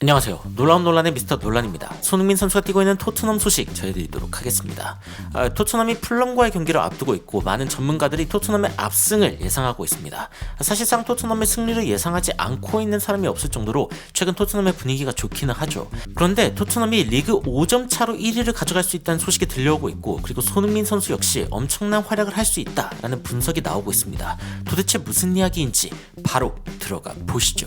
안녕하세요. 놀라운 논란의 미스터 논란입니다. 손흥민 선수가 뛰고 있는 토트넘 소식 전해드리도록 하겠습니다. 토트넘이 풀럼과의 경기를 앞두고 있고 많은 전문가들이 토트넘의 압승을 예상하고 있습니다. 사실상 토트넘의 승리를 예상하지 않고 있는 사람이 없을 정도로 최근 토트넘의 분위기가 좋기는 하죠. 그런데 토트넘이 리그 5점 차로 1위를 가져갈 수 있다는 소식이 들려오고 있고, 그리고 손흥민 선수 역시 엄청난 활약을 할 수 있다라는 분석이 나오고 있습니다. 도대체 무슨 이야기인지 바로 들어가 보시죠.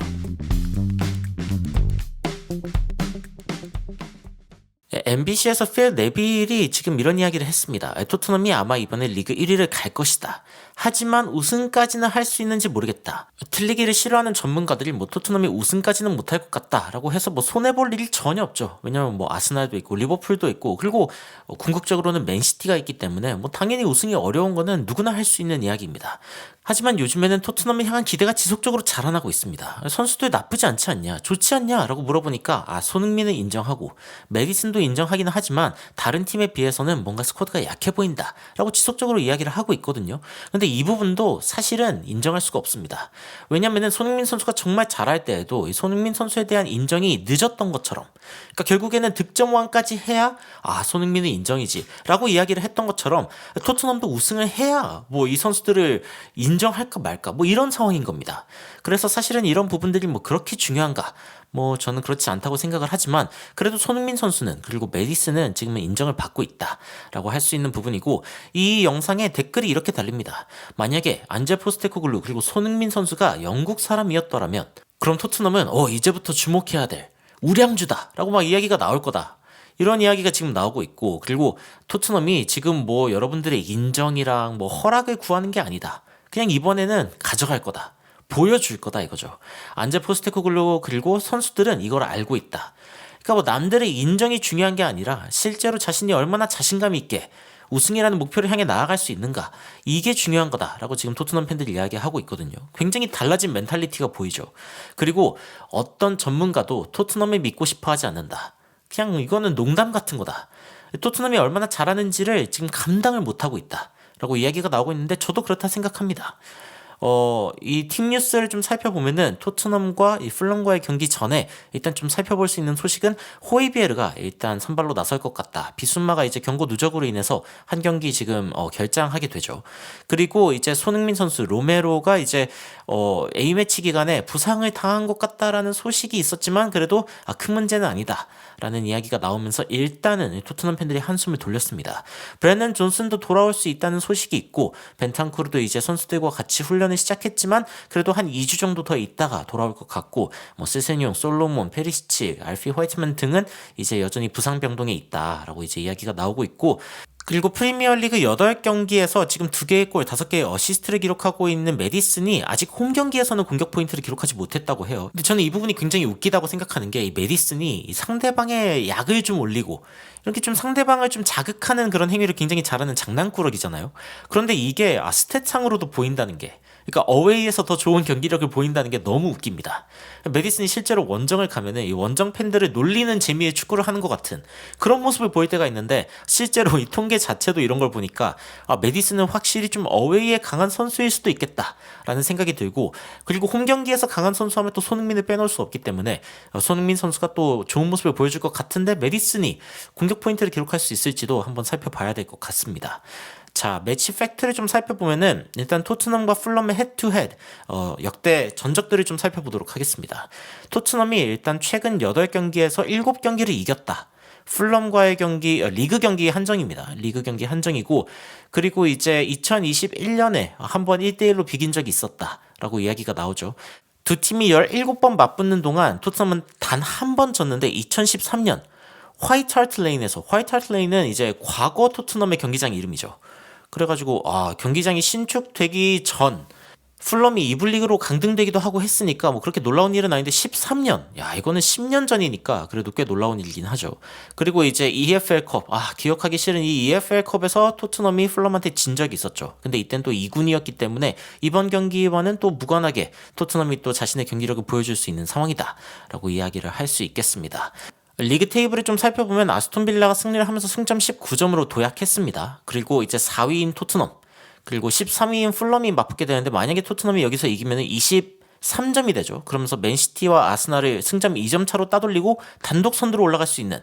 MBC에서 필 네빌이 지금 이런 이야기를 했습니다. 토트넘이 아마 이번에 리그 1위를 갈 것이다. 하지만 우승까지는 할 수 있는지 모르겠다. 틀리기를 싫어하는 전문가들이 토트넘이 우승까지는 못할 것 같다라고 해서 손해볼 일이 전혀 없죠. 왜냐면 아스날도 있고 리버풀도 있고, 그리고 궁극적으로는 맨시티가 있기 때문에 당연히 우승이 어려운 거는 누구나 할 수 있는 이야기입니다. 하지만 요즘에는 토트넘을 향한 기대가 지속적으로 자라나고 있습니다. 선수들 나쁘지 않지 않냐, 좋지 않냐 라고 물어보니까 손흥민은 인정하고 메디슨도 인정하기는 하지만 다른 팀에 비해서는 뭔가 스쿼드가 약해 보인다 라고 지속적으로 이야기를 하고 있거든요. 근데 이 부분도 사실은 인정할 수가 없습니다. 왜냐면은 손흥민 선수가 정말 잘할 때에도 이 손흥민 선수에 대한 인정이 늦었던 것처럼, 그러니까 결국에는 득점왕까지 해야 손흥민은 인정이지 라고 이야기를 했던 것처럼 토트넘도 우승을 해야 이 선수들을 인정할까 말까 이런 상황인 겁니다. 그래서 사실은 이런 부분들이 그렇게 중요한가? 저는 그렇지 않다고 생각을 하지만, 그래도 손흥민 선수는, 그리고 메디슨은 지금은 인정을 받고 있다라고 할 수 있는 부분이고, 이 영상에 댓글이 이렇게 달립니다. 만약에 안제 포스테코글루 그리고 손흥민 선수가 영국 사람이었더라면 그럼 토트넘은 이제부터 주목해야 될 우량주다 라고 이야기가 나올 거다. 이런 이야기가 지금 나오고 있고, 그리고 토트넘이 지금 여러분들의 인정이랑 허락을 구하는 게 아니다. 그냥 이번에는 가져갈 거다. 보여줄 거다 이거죠. 안제 포스테코글루 그리고 선수들은 이걸 알고 있다. 그러니까 남들의 인정이 중요한 게 아니라 실제로 자신이 얼마나 자신감 있게 우승이라는 목표를 향해 나아갈 수 있는가, 이게 중요한 거다라고 지금 토트넘 팬들이 이야기하고 있거든요. 굉장히 달라진 멘탈리티가 보이죠. 그리고 어떤 전문가도 토트넘을 믿고 싶어 하지 않는다. 그냥 이거는 농담 같은 거다. 토트넘이 얼마나 잘하는지를 지금 감당을 못하고 있다 라고 이야기가 나오고 있는데, 저도 그렇다 생각합니다. 이 팀 뉴스를 좀 살펴보면은 토트넘과 이 풀럼과의 경기 전에 일단 좀 살펴볼 수 있는 소식은 호이비에르가 일단 선발로 나설 것 같다. 비순마가 이제 경고 누적으로 인해서 한 경기 지금 결장하게 되죠. 그리고 이제 손흥민 선수 로메로가 이제 A매치 기간에 부상을 당한 것 같다라는 소식이 있었지만, 그래도 큰 문제는 아니다 라는 이야기가 나오면서 일단은 토트넘 팬들이 한숨을 돌렸습니다. 브랜넌 존슨도 돌아올 수 있다는 소식이 있고, 벤탄쿠르도 이제 선수들과 같이 훈련을 시작했지만 그래도 한 2주 정도 더 있다가 돌아올 것 같고, 스세뇽, 솔로몬, 페리시치, 알피 화이트만 등은 이제 여전히 부상 병동에 있다라고 이제 이야기가 나오고 있고, 그리고 프리미어리그 8경기에서 지금 2개의 골, 5개의 어시스트를 기록하고 있는 메디슨이 아직 홈 경기에서는 공격 포인트를 기록하지 못했다고 해요. 근데 저는 이 부분이 굉장히 웃기다고 생각하는 게, 이 메디슨이 상대방의 약을 좀 올리고 이렇게 좀 상대방을 좀 자극하는 그런 행위를 굉장히 잘하는 장난꾸러기잖아요. 그런데 이게 스탯상으로도 보인다는 게, 그러니까 어웨이에서 더 좋은 경기력을 보인다는 게 너무 웃깁니다. 메디슨이 실제로 원정을 가면은 이 원정 팬들을 놀리는 재미의 축구를 하는 것 같은 그런 모습을 보일 때가 있는데, 실제로 이 통계 자체도 이런 걸 보니까 메디슨은 확실히 좀 어웨이에 강한 선수일 수도 있겠다라는 생각이 들고, 그리고 홈 경기에서 강한 선수 하면 또 손흥민을 빼놓을 수 없기 때문에 손흥민 선수가 또 좋은 모습을 보여줄 것 같은데, 메디슨이 공격 포인트를 기록할 수 있을지도 한번 살펴봐야 될 것 같습니다. 자, 매치 팩트를 좀 살펴보면은 일단 토트넘과 풀럼의 헤드투헤드 역대 전적들을 좀 살펴보도록 하겠습니다. 토트넘이 일단 최근 8경기에서 7경기를 이겼다. 풀럼과의 경기, 리그 경기 한정입니다. 리그 경기 한정이고, 그리고 이제 2021년에 한 번 1대1로 비긴 적이 있었다라고 이야기가 나오죠. 두 팀이 17번 맞붙는 동안 토트넘은 단 한 번 졌는데, 2013년 화이트 하트 레인에서, 화이트 하트 레인은 이제 과거 토트넘의 경기장 이름이죠. 그래가지고 경기장이 신축되기 전 풀럼이 2부 리그로 강등되기도 하고 했으니까 그렇게 놀라운 일은 아닌데, 13년, 이거는 10년 전이니까 그래도 꽤 놀라운 일이긴 하죠. 그리고 이제 EFL컵, 기억하기 싫은 이 EFL컵에서 토트넘이 풀럼한테 진 적이 있었죠. 근데 이땐 또 2군이었기 때문에 이번 경기와는 또 무관하게 토트넘이 또 자신의 경기력을 보여줄 수 있는 상황이다 라고 이야기를 할 수 있겠습니다. 리그 테이블을 좀 살펴보면 아스톤 빌라가 승리를 하면서 승점 19점으로 도약했습니다. 그리고 이제 4위인 토트넘, 그리고 13위인 풀럼이 맞붙게 되는데, 만약에 토트넘이 여기서 이기면 3점이 되죠. 그러면서 맨시티와 아스날을 승점 2점 차로 따돌리고 단독 선두로 올라갈 수 있는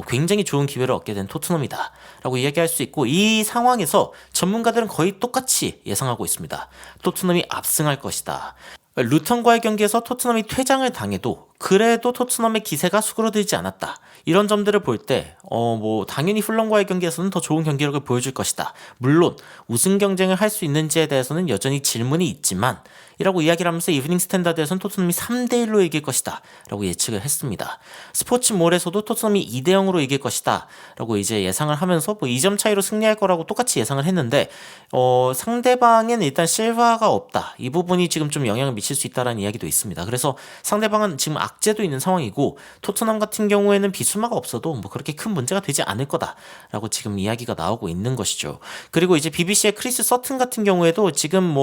굉장히 좋은 기회를 얻게 된 토트넘이다 라고 이야기할 수 있고, 이 상황에서 전문가들은 거의 똑같이 예상하고 있습니다. 토트넘이 압승할 것이다. 루턴과의 경기에서 토트넘이 퇴장을 당해도 그래도 토트넘의 기세가 수그러들지 않았다. 이런 점들을 볼 때 당연히 fulham과의 경기에서는 더 좋은 경기력을 보여줄 것이다. 물론 우승 경쟁을 할 수 있는지에 대해서는 여전히 질문이 있지만 이라고 이야기를 하면서 이브닝 스탠다드에서는 토트넘이 3대1로 이길 것이다 라고 예측을 했습니다. 스포츠몰에서도 토트넘이 2대0으로 이길 것이다 라고 이제 예상을 하면서 2점 차이로 승리할 거라고 똑같이 예상을 했는데, 상대방엔 일단 실바가 없다, 이 부분이 지금 좀 영향을 미칠 수 있다라는 이야기도 있습니다. 그래서 상대방은 지금 악재도 있는 상황이고 토트넘 같은 경우에는 비수마가 없어도 그렇게 큰 문제가 되지 않을 거다라고 지금 이야기가 나오고 있는 것이죠. 그리고 이제 BBC의 크리스 서튼 같은 경우에도 지금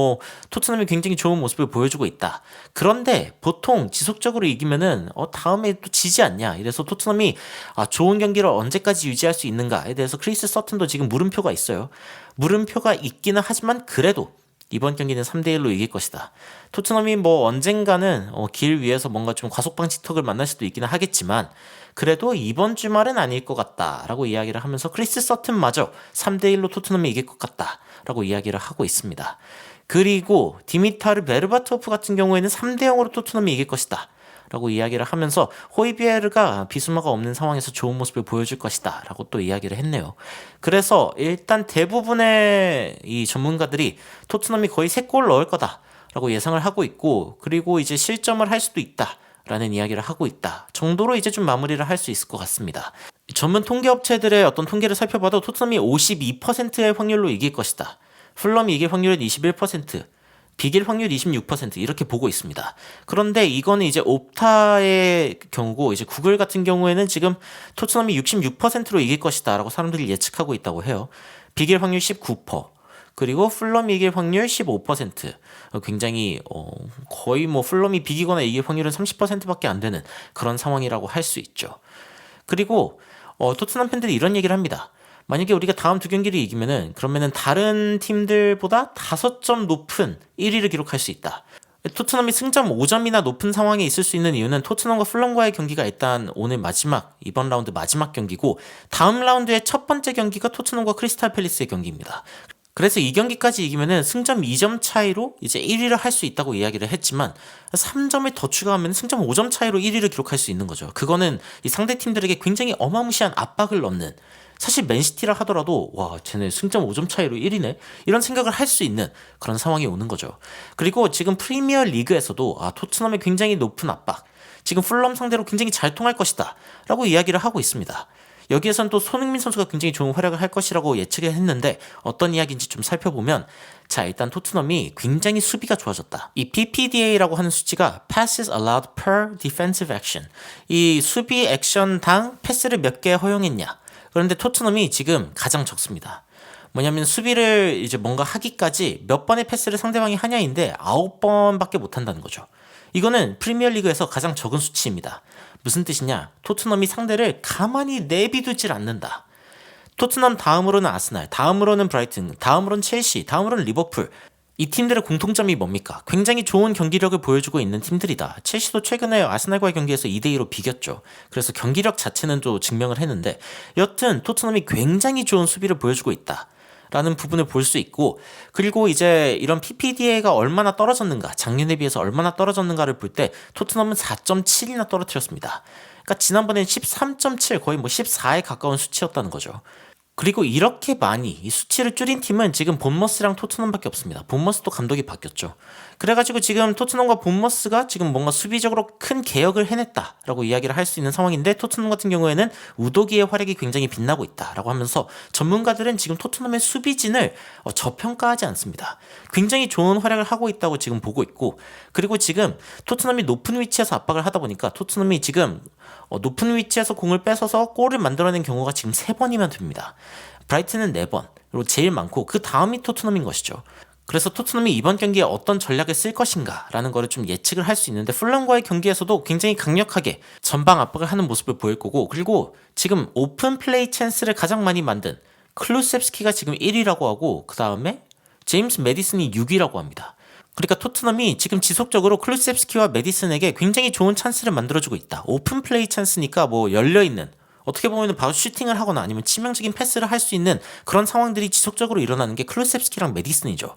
토트넘이 굉장히 좋은 모습을 보여주고 있다. 그런데 보통 지속적으로 이기면은 다음에 또 지지 않냐, 이래서 토트넘이 좋은 경기를 언제까지 유지할 수 있는가에 대해서 크리스 서튼도 지금 물음표가 있어요. 물음표가 있기는 하지만 그래도 이번 경기는 3대1로 이길 것이다. 토트넘이 언젠가는 길 위에서 뭔가 좀 과속방지턱을 만날 수도 있기는 하겠지만 그래도 이번 주말은 아닐 것 같다라고 이야기를 하면서 크리스 서튼마저 3대1로 토트넘이 이길 것 같다라고 이야기를 하고 있습니다. 그리고 디미타르 베르바토프 같은 경우에는 3대0으로 토트넘이 이길 것이다 라고 이야기를 하면서 호이비에르가 비수마가 없는 상황에서 좋은 모습을 보여줄 것이다 라고 또 이야기를 했네요. 그래서 일단 대부분의 이 전문가들이 토트넘이 거의 3골 넣을 거다 라고 예상을 하고 있고, 그리고 이제 실점을 할 수도 있다 라는 이야기를 하고 있다 정도로 이제 좀 마무리를 할 수 있을 것 같습니다. 전문 통계업체들의 어떤 통계를 살펴봐도 토트넘이 52%의 확률로 이길 것이다, fulham이 이길 확률은 21%, 비길 확률 26% 이렇게 보고 있습니다. 그런데 이거는 이제 옵타의 경우고, 이제 구글 같은 경우에는 지금 토트넘이 66%로 이길 것이다 라고 사람들이 예측하고 있다고 해요. 비길 확률 19%, 그리고 fulham이 이길 확률 15%. 굉장히 거의 fulham이 비기거나 이길 확률은 30%밖에 안 되는 그런 상황이라고 할 수 있죠. 그리고 토트넘 팬들이 이런 얘기를 합니다. 만약에 우리가 다음 2경기를 이기면은 그러면은 다른 팀들보다 5점 높은 1위를 기록할 수 있다. 토트넘이 승점 5점이나 높은 상황에 있을 수 있는 이유는 토트넘과 fulham과의 경기가 일단 오늘 이번 라운드 마지막 경기고, 다음 라운드의 첫 번째 경기가 토트넘과 크리스탈 팰리스의 경기입니다. 그래서 이 경기까지 이기면은 승점 2점 차이로 이제 1위를 할 수 있다고 이야기를 했지만 3점을 더 추가하면 승점 5점 차이로 1위를 기록할 수 있는 거죠. 그거는 이 상대 팀들에게 굉장히 어마무시한 압박을 넣는, 사실 맨시티라 하더라도 와 쟤네 승점 5점 차이로 1위네 이런 생각을 할 수 있는 그런 상황이 오는 거죠. 그리고 지금 프리미어 리그에서도 토트넘의 굉장히 높은 압박, 지금 fulham 상대로 굉장히 잘 통할 것이다 라고 이야기를 하고 있습니다. 여기에선 또 손흥민 선수가 굉장히 좋은 활약을 할 것이라고 예측을 했는데 어떤 이야기인지 좀 살펴보면, 자 일단 토트넘이 굉장히 수비가 좋아졌다. 이 PPDA라고 하는 수치가 Passes Allowed Per Defensive Action, 이 수비 액션당 패스를 몇 개 허용했냐. 그런데 토트넘이 지금 가장 적습니다. 뭐냐면 수비를 이제 뭔가 하기까지 몇 번의 패스를 상대방이 하냐인데 9번밖에 못 한다는 거죠. 이거는 프리미어리그에서 가장 적은 수치입니다. 무슨 뜻이냐? 토트넘이 상대를 가만히 내비두질 않는다. 토트넘 다음으로는 아스날, 다음으로는 브라이튼, 다음으로는 첼시, 다음으로는 리버풀. 이 팀들의 공통점이 뭡니까? 굉장히 좋은 경기력을 보여주고 있는 팀들이다. 첼시도 최근에 아스날과의 경기에서 2대2로 비겼죠. 그래서 경기력 자체는 또 증명을 했는데, 여튼 토트넘이 굉장히 좋은 수비를 보여주고 있다 라는 부분을 볼 수 있고, 그리고 이제 이런 PPDA가 얼마나 떨어졌는가, 작년에 비해서 얼마나 떨어졌는가를 볼 때 토트넘은 4.7이나 떨어뜨렸습니다. 그러니까 지난번엔 13.7, 거의 14에 가까운 수치였다는 거죠. 그리고 이렇게 많이 이 수치를 줄인 팀은 지금 본머스랑 토트넘밖에 없습니다. 본머스도 감독이 바뀌었죠. 그래가지고 지금 토트넘과 본머스가 지금 뭔가 수비적으로 큰 개혁을 해냈다라고 이야기를 할 수 있는 상황인데, 토트넘 같은 경우에는 우도기의 활약이 굉장히 빛나고 있다라고 하면서 전문가들은 지금 토트넘의 수비진을 저평가하지 않습니다. 굉장히 좋은 활약을 하고 있다고 지금 보고 있고, 그리고 지금 토트넘이 높은 위치에서 압박을 하다 보니까 토트넘이 지금 높은 위치에서 공을 뺏어서 골을 만들어낸 경우가 지금 3번이면 됩니다. 브라이튼은 4번, 그리고 제일 많고 그 다음이 토트넘인 것이죠. 그래서 토트넘이 이번 경기에 어떤 전략을 쓸 것인가 라는 거를 좀 예측을 할 수 있는데, fulham과의 경기에서도 굉장히 강력하게 전방 압박을 하는 모습을 보일 거고, 그리고 지금 오픈 플레이 찬스를 가장 많이 만든 클루셉스키가 지금 1위라고 하고, 그 다음에 제임스 메디슨이 6위라고 합니다. 그러니까 토트넘이 지금 지속적으로 클루셉스키와 메디슨에게 굉장히 좋은 찬스를 만들어주고 있다. 오픈 플레이 찬스니까 뭐 열려있는, 어떻게 보면 바로 슈팅을 하거나 아니면 치명적인 패스를 할 수 있는 그런 상황들이 지속적으로 일어나는 게 클루셉스키랑 메디슨이죠.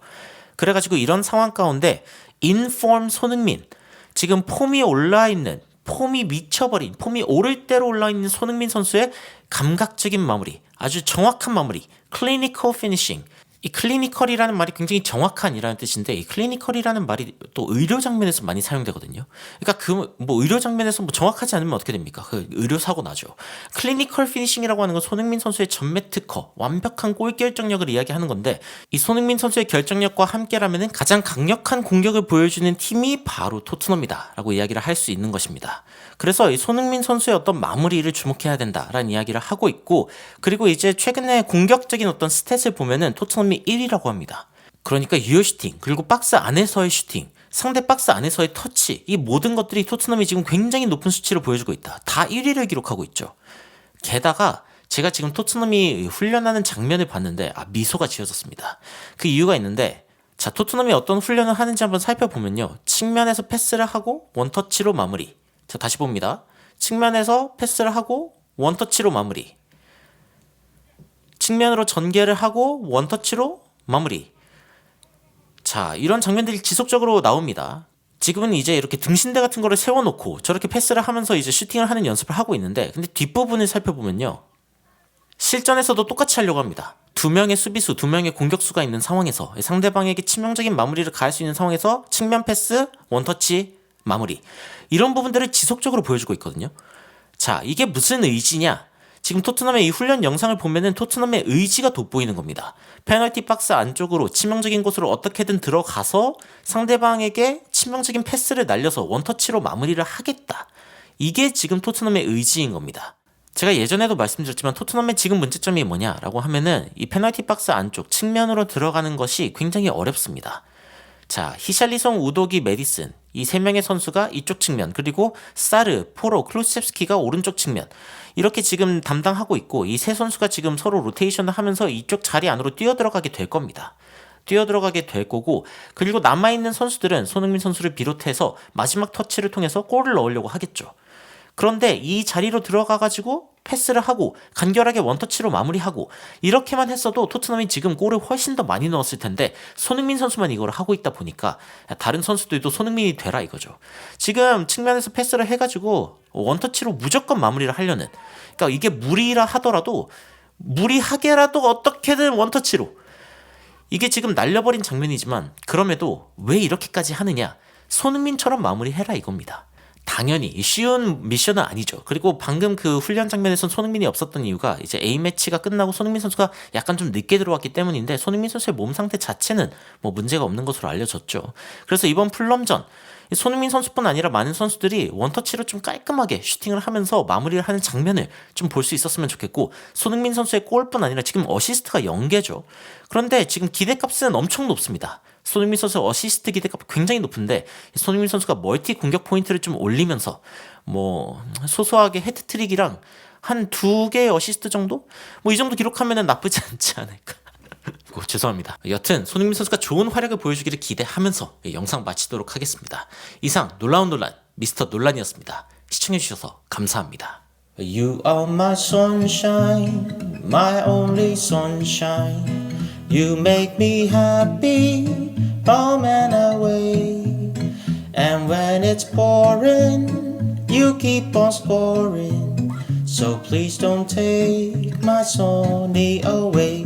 그래가지고 이런 상황 가운데 인폼 손흥민, 지금 폼이 올라있는, 폼이 미쳐버린, 폼이 오를 대로 올라있는 손흥민 선수의 감각적인 마무리, 아주 정확한 마무리, 클리니컬 피니싱. 이 클리니컬이라는 말이 굉장히 정확한이라는 뜻인데, 이 클리니컬이라는 말이 또 의료 장면에서 많이 사용되거든요. 그러니까 그 뭐 의료 장면에서 뭐 정확하지 않으면 어떻게 됩니까? 그 의료 사고 나죠. 클리니컬 피니싱이라고 하는 건 손흥민 선수의 전매 특허, 완벽한 골 결정력을 이야기하는 건데, 이 손흥민 선수의 결정력과 함께라면은 가장 강력한 공격을 보여주는 팀이 바로 토트넘이다라고 이야기를 할 수 있는 것입니다. 그래서 이 손흥민 선수의 어떤 마무리를 주목해야 된다라는 이야기를 하고 있고, 그리고 이제 최근에 공격적인 어떤 스탯을 보면은 토트넘이 1위라고 합니다. 그러니까 유효 슈팅, 그리고 박스 안에서의 슈팅, 상대 박스 안에서의 터치, 이 모든 것들이 토트넘이 지금 굉장히 높은 수치를 보여주고 있다. 다 1위를 기록하고 있죠. 게다가 제가 지금 토트넘이 훈련하는 장면을 봤는데 미소가 지어졌습니다. 그 이유가 있는데, 자, 토트넘이 어떤 훈련을 하는지 한번 살펴보면요, 측면에서 패스를 하고 원터치로 마무리. 자, 다시 봅니다. 측면에서 패스를 하고 원터치로 마무리, 측면으로 전개를 하고 원터치로 마무리. 자, 이런 장면들이 지속적으로 나옵니다. 지금은 이제 이렇게 등신대 같은 거를 세워놓고 저렇게 패스를 하면서 이제 슈팅을 하는 연습을 하고 있는데, 근데 뒷부분을 살펴보면요, 실전에서도 똑같이 하려고 합니다. 두 명의 수비수, 두 명의 공격수가 있는 상황에서, 상대방에게 치명적인 마무리를 가할 수 있는 상황에서 측면 패스, 원터치, 마무리, 이런 부분들을 지속적으로 보여주고 있거든요. 자, 이게 무슨 의지냐? 지금 토트넘의 이 훈련 영상을 보면은 토트넘의 의지가 돋보이는 겁니다. 페널티 박스 안쪽으로 치명적인 곳으로 어떻게든 들어가서 상대방에게 치명적인 패스를 날려서 원터치로 마무리를 하겠다. 이게 지금 토트넘의 의지인 겁니다. 제가 예전에도 말씀드렸지만 토트넘의 지금 문제점이 뭐냐라고 하면은 이 페널티 박스 안쪽 측면으로 들어가는 것이 굉장히 어렵습니다. 자, 히샬리송, 우도기, 메디슨, 이 세 명의 선수가 이쪽 측면, 그리고 사르, 포로, 클루셉스키가 오른쪽 측면, 이렇게 지금 담당하고 있고, 이 세 선수가 지금 서로 로테이션을 하면서 이쪽 자리 안으로 뛰어들어가게 될 겁니다. 뛰어들어가게 될 거고, 그리고 남아있는 선수들은 손흥민 선수를 비롯해서 마지막 터치를 통해서 골을 넣으려고 하겠죠. 그런데 이 자리로 들어가가지고 패스를 하고 간결하게 원터치로 마무리하고, 이렇게만 했어도 토트넘이 지금 골을 훨씬 더 많이 넣었을 텐데, 손흥민 선수만 이걸 하고 있다 보니까 다른 선수들도 손흥민이 되라 이거죠. 지금 측면에서 패스를 해가지고 원터치로 무조건 마무리를 하려는, 그러니까 이게 무리라 하더라도 무리하게라도 어떻게든 원터치로, 이게 지금 날려버린 장면이지만 그럼에도 왜 이렇게까지 하느냐, 손흥민처럼 마무리해라 이겁니다. 당연히 쉬운 미션은 아니죠. 그리고 방금 그 훈련 장면에선 손흥민이 없었던 이유가 이제 A매치가 끝나고 손흥민 선수가 약간 좀 늦게 들어왔기 때문인데, 손흥민 선수의 몸 상태 자체는 뭐 문제가 없는 것으로 알려졌죠. 그래서 이번 풀럼전 손흥민 선수뿐 아니라 많은 선수들이 원터치로 좀 깔끔하게 슈팅을 하면서 마무리를 하는 장면을 좀 볼 수 있었으면 좋겠고, 손흥민 선수의 골뿐 아니라 지금 어시스트가 0개죠. 그런데 지금 기대값은 엄청 높습니다. 손흥민 선수 어시스트 기대값이 굉장히 높은데, 손흥민 선수가 멀티 공격 포인트를 좀 올리면서 뭐 소소하게 헤트트릭이랑 한 2개의 어시스트 정도? 뭐 이 정도 기록하면 나쁘지 않지 않을까. 죄송합니다. 여튼 손흥민 선수가 좋은 활약을 보여주기를 기대하면서 영상 마치도록 하겠습니다. 이상 놀라운 논란 미스터 논란이었습니다. 시청해주셔서 감사합니다. You are my sunshine, my only sunshine. You make me happy, home and away. And when it's pouring, you keep on scoring. So please don't take my Sony away.